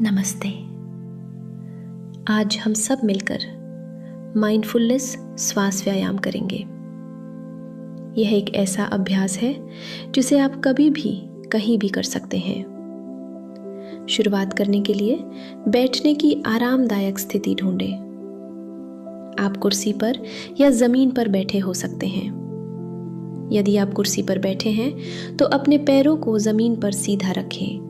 नमस्ते। आज हम सब मिलकर माइंडफुलनेस श्वास व्यायाम करेंगे। यह एक ऐसा अभ्यास है जिसे आप कभी भी कहीं भी कर सकते हैं। शुरुआत करने के लिए बैठने की आरामदायक स्थिति ढूंढें। आप कुर्सी पर या जमीन पर बैठे हो सकते हैं। यदि आप कुर्सी पर बैठे हैं तो अपने पैरों को जमीन पर सीधा रखें।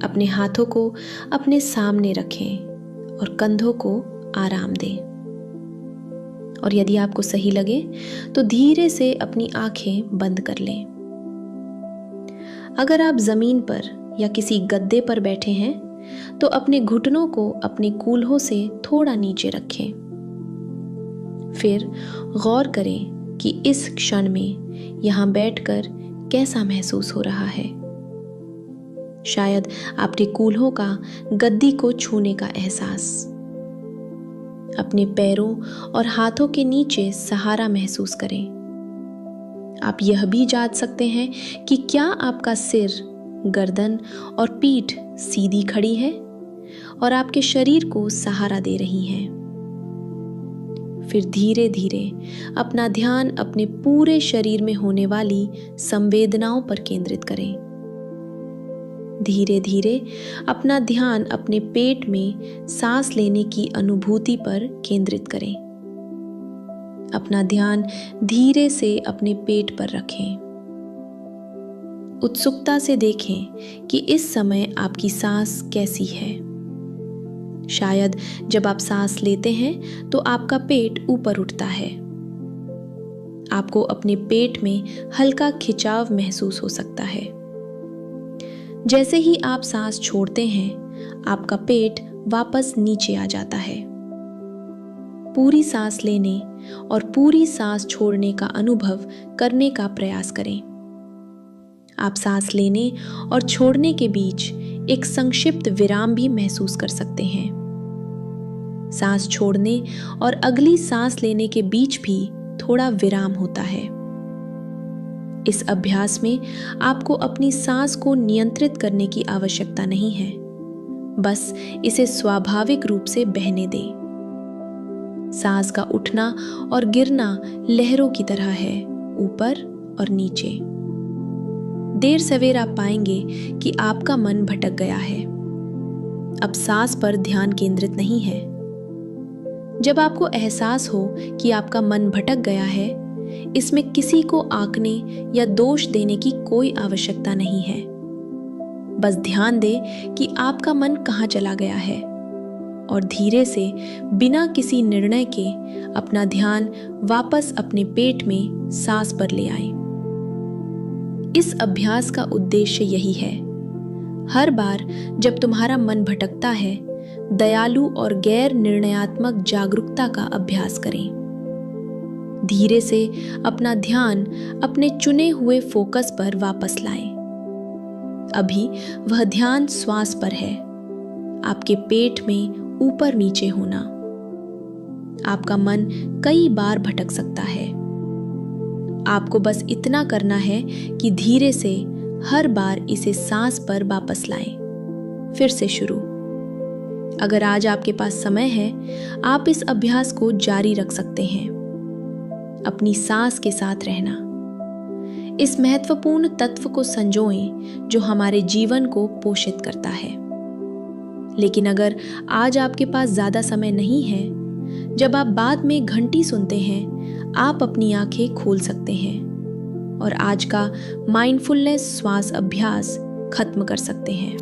अपने हाथों को अपने सामने रखें और कंधों को आराम दें। और यदि आपको सही लगे तो धीरे से अपनी आंखें बंद कर लें। अगर आप जमीन पर या किसी गद्दे पर बैठे हैं तो अपने घुटनों को अपने कूल्हों से थोड़ा नीचे रखें। फिर गौर करें कि इस क्षण में यहाँ बैठकर कैसा महसूस हो रहा है। शायद आपके कूल्हों का गद्दी को छूने का एहसास, अपने पैरों और हाथों के नीचे सहारा महसूस करें। आप यह भी जांच सकते हैं कि क्या आपका सिर, गर्दन और पीठ सीधी खड़ी है और आपके शरीर को सहारा दे रही हैं। फिर धीरे धीरे अपना ध्यान अपने पूरे शरीर में होने वाली संवेदनाओं पर केंद्रित करें। धीरे धीरे अपना ध्यान अपने पेट में सांस लेने की अनुभूति पर केंद्रित करें। अपना ध्यान धीरे से अपने पेट पर रखें। उत्सुकता से देखें कि इस समय आपकी सांस कैसी है। शायद जब आप सांस लेते हैं तो आपका पेट ऊपर उठता है। आपको अपने पेट में हल्का खिंचाव महसूस हो सकता है। जैसे ही आप सांस छोड़ते हैं, आपका पेट वापस नीचे आ जाता है। पूरी सांस लेने और पूरी सांस छोड़ने का अनुभव करने का प्रयास करें। आप सांस लेने और छोड़ने के बीच एक संक्षिप्त विराम भी महसूस कर सकते हैं। सांस छोड़ने और अगली सांस लेने के बीच भी थोड़ा विराम होता है। इस अभ्यास में आपको अपनी सांस को नियंत्रित करने की आवश्यकता नहीं है। बस इसे स्वाभाविक रूप से बहने दें। सांस का उठना और गिरना लहरों की तरह है, ऊपर और नीचे। देर सवेर आप पाएंगे कि आपका मन भटक गया है। अब सांस पर ध्यान केंद्रित नहीं है। जब आपको एहसास हो कि आपका मन भटक गया है, इसमें किसी को आंकने या दोष देने की कोई आवश्यकता नहीं है। बस ध्यान दें कि आपका मन कहाँ चला गया है और धीरे से बिना किसी निर्णय के अपना ध्यान वापस अपने पेट में सांस पर ले आए। इस अभ्यास का उद्देश्य यही है। हर बार जब तुम्हारा मन भटकता है, दयालु और गैर निर्णयात्मक जागरूकता का अभ्यास करें। धीरे से अपना ध्यान अपने चुने हुए फोकस पर वापस लाएं। अभी वह ध्यान श्वास पर है, आपके पेट में ऊपर नीचे होना। आपका मन कई बार भटक सकता है। आपको बस इतना करना है कि धीरे से हर बार इसे सांस पर वापस लाएं। फिर से शुरू। अगर आज आपके पास समय है, आप इस अभ्यास को जारी रख सकते हैं। अपनी सांस के साथ रहना, इस महत्वपूर्ण तत्व को संजोएं जो हमारे जीवन को पोषित करता है। लेकिन अगर आज आपके पास ज्यादा समय नहीं है, जब आप बाद में घंटी सुनते हैं, आप अपनी आंखें खोल सकते हैं और आज का माइंडफुलनेस श्वास अभ्यास खत्म कर सकते हैं।